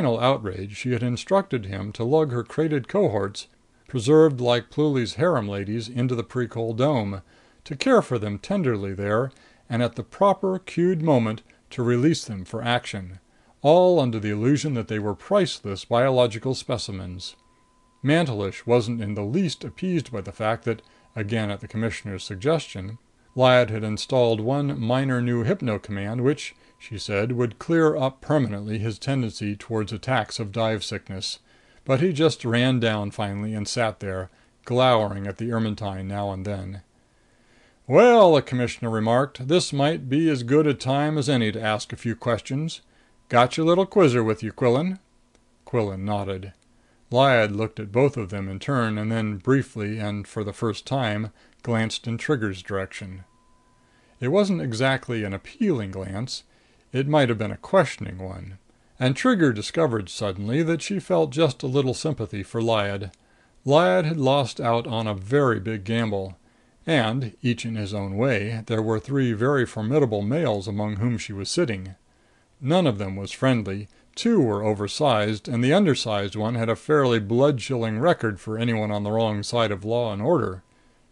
final outrage, she had instructed him to lug her crated cohorts, preserved like Pluly's harem ladies, into the Precol dome, to care for them tenderly there, and at the proper cued moment to release them for action. All under the illusion that they were priceless biological specimens. Mantelish wasn't in the least appeased by the fact that, again at the Commissioner's suggestion, Lyad had installed one minor new hypno command which, she said, would clear up permanently his tendency towards attacks of dive sickness. But he just ran down finally and sat there, glowering at the Ermetyne now and then. "Well," the Commissioner remarked, "this might be as good a time as any to ask a few questions. Got your little quizzer with you, Quillan?" Quillan nodded. Lyad looked at both of them in turn and then briefly and for the first time glanced in Trigger's direction. It wasn't exactly an appealing glance. It might have been a questioning one. And Trigger discovered suddenly that she felt just a little sympathy for Lyad. Lyad had lost out on a very big gamble. And, each in his own way, there were three very formidable males among whom she was sitting. None of them was friendly. Two were oversized, and the undersized one had a fairly blood-chilling record for anyone on the wrong side of law and order.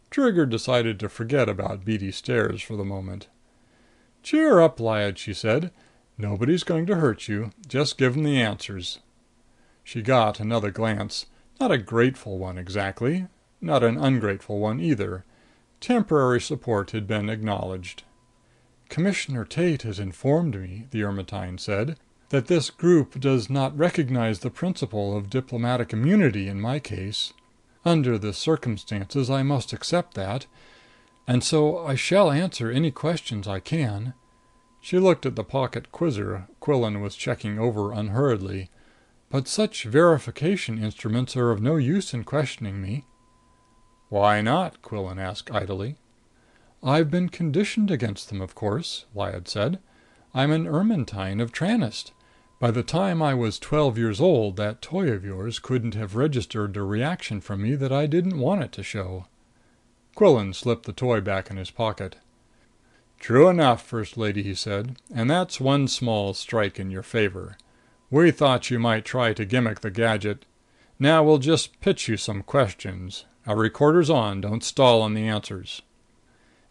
Trigger decided to forget about beady stares for the moment. "Cheer up, Lyad," she said. "Nobody's going to hurt you. Just give them the answers." She got another glance. Not a grateful one exactly. Not an ungrateful one either. Temporary support had been acknowledged. "Commissioner Tate has informed me," the Ermetyne said, "that this group does not recognize the principle of diplomatic immunity in my case. Under the circumstances, I must accept that. And so I shall answer any questions I can." She looked at the pocket quizzer Quillan was checking over unhurriedly. "But such verification instruments are of no use in questioning me." "Why not?" Quillan asked idly. "I've been conditioned against them, of course," Lyad said. "I'm an Ermetyne of Tranest. By the time I was 12 years old, that toy of yours couldn't have registered a reaction from me that I didn't want it to show." Quillan slipped the toy back in his pocket. "True enough, First Lady," he said. "And that's one small strike in your favor. We thought you might try to gimmick the gadget. Now we'll just pitch you some questions. Our recorder's on. Don't stall on the answers."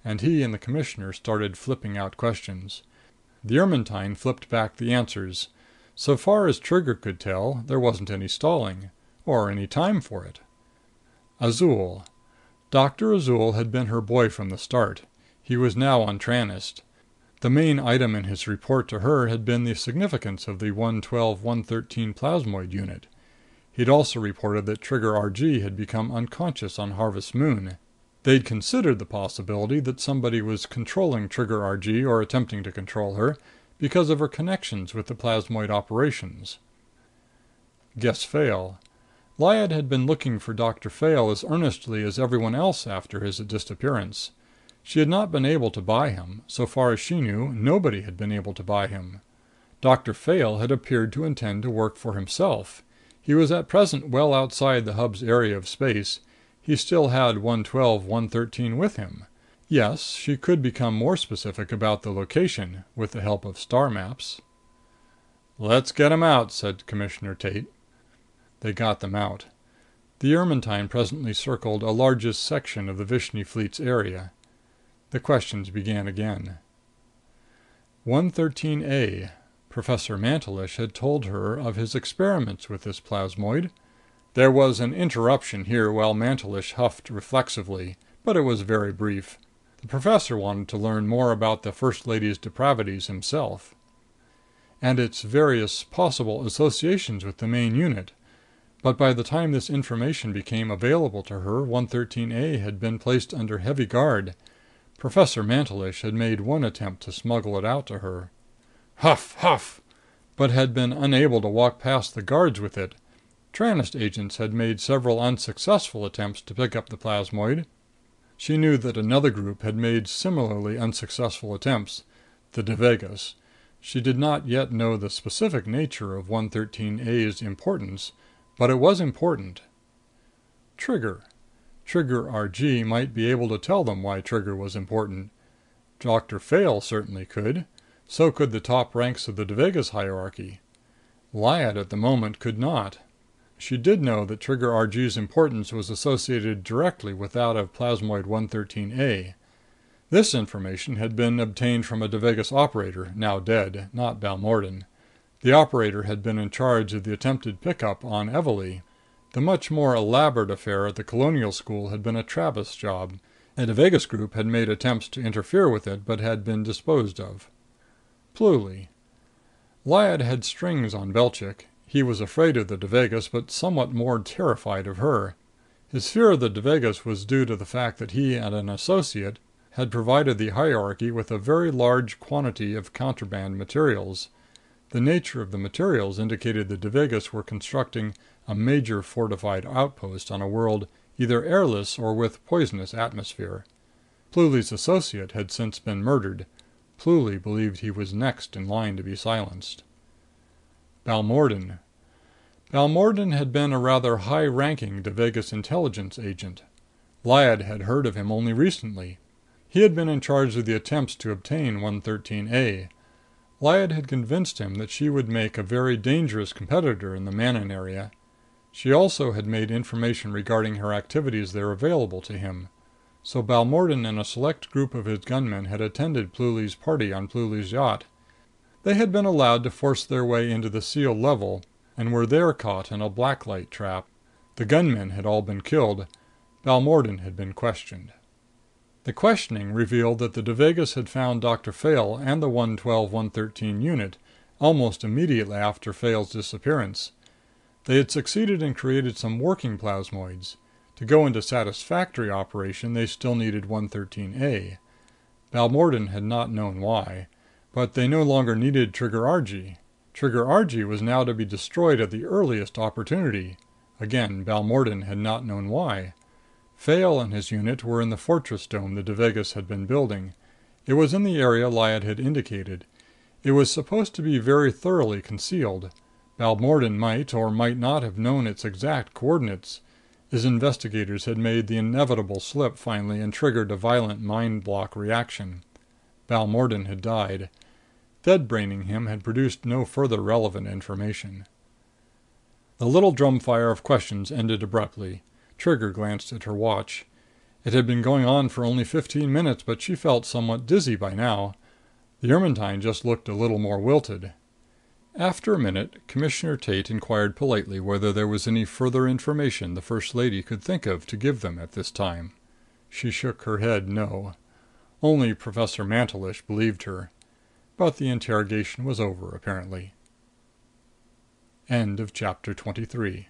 And he and the Commissioner started flipping out questions. The Ermetyne flipped back the answers. So far as Trigger could tell, there wasn't any stalling. Or any time for it. Azul. Dr. Azul had been her boy from the start. He was now on Tranest. The main item in his report to her had been the significance of the 112-113 plasmoid unit. He'd also reported that Trigger Argee had become unconscious on Harvest Moon. They'd considered the possibility that somebody was controlling Trigger Argee or attempting to control her because of her connections with the plasmoid operations. Guess Fayle. Lyad had been looking for Dr. Fayle as earnestly as everyone else after his disappearance. She had not been able to buy him. So far as she knew, nobody had been able to buy him. Dr. Fayle had appeared to intend to work for himself. He was at present well outside the hub's area of space. He still had 112-113 with him. Yes, she could become more specific about the location, with the help of star maps. "Let's get them out," said Commissioner Tate. They got them out. The Ermetyne presently circled a largest section of the Vishni Fleet's area. The questions began again. 113A. Professor Mantelish had told her of his experiments with this plasmoid. There was an interruption here while Mantelish huffed reflexively, but it was very brief. The professor wanted to learn more about the First Lady's depravities himself. And its various possible associations with the main unit. But by the time this information became available to her, 113A had been placed under heavy guard. Professor Mantelish had made one attempt to smuggle it out to her. Huff, huff! But had been unable to walk past the guards with it. Tranest agents had made several unsuccessful attempts to pick up the plasmoid. She knew that another group had made similarly unsuccessful attempts, the Devegas. She did not yet know the specific nature of 113A's importance, but it was important. Trigger. Trigger Argee might be able to tell them why Trigger was important. Dr. Fayle certainly could. So could the top ranks of the Devegas hierarchy. Lyad at the moment could not. She did know that Trigger Argee's importance was associated directly with that of Plasmoid 113A. This information had been obtained from a Devagas operator, now dead, not Balmordan. The operator had been in charge of the attempted pickup on Evalee. The much more elaborate affair at the Colonial School had been a Travis job. A Devagas group had made attempts to interfere with it, but had been disposed of. Pluly. Lyad had strings on Belchik. He was afraid of the Devagas, but somewhat more terrified of her. His fear of the Devagas was due to the fact that he and an associate had provided the hierarchy with a very large quantity of contraband materials. The nature of the materials indicated the Devagas were constructing a major fortified outpost on a world either airless or with poisonous atmosphere. Pluly's associate had since been murdered. Pluly believed he was next in line to be silenced. Balmordan. Balmordan had been a rather high-ranking Devagas intelligence agent. Lyad had heard of him only recently. He had been in charge of the attempts to obtain 113A. Lyad had convinced him that she would make a very dangerous competitor in the Manon area. She also had made information regarding her activities there available to him. So Balmordan and a select group of his gunmen had attended Pluly's party on Pluly's yacht. They had been allowed to force their way into the sealed level and were there caught in a blacklight trap. The gunmen had all been killed. Balmordan had been questioned. The questioning revealed that the Devagas had found Dr. Fayle and the 112-113 unit almost immediately after Fayle's disappearance. They had succeeded and created some working plasmoids. To go into satisfactory operation, they still needed 113A. Balmordan had not known why. But they no longer needed Trigger Argee. Trigger Argee was now to be destroyed at the earliest opportunity. Again, Balmordan had not known why. Fayle and his unit were in the fortress dome the Devagas had been building. It was in the area Lyad had indicated. It was supposed to be very thoroughly concealed. Balmordan might or might not have known its exact coordinates. His investigators had made the inevitable slip finally and triggered a violent mind block reaction. Balmordan had died. Dead-braining him had produced no further relevant information. The little drumfire of questions ended abruptly. Trigger glanced at her watch. It had been going on for only 15 minutes, but she felt somewhat dizzy by now. The Ermetyne just looked a little more wilted. After a minute, Commissioner Tate inquired politely whether there was any further information the First Lady could think of to give them at this time. She shook her head no. Only Professor Mantelish believed her. But the interrogation was over, apparently. End of chapter 23.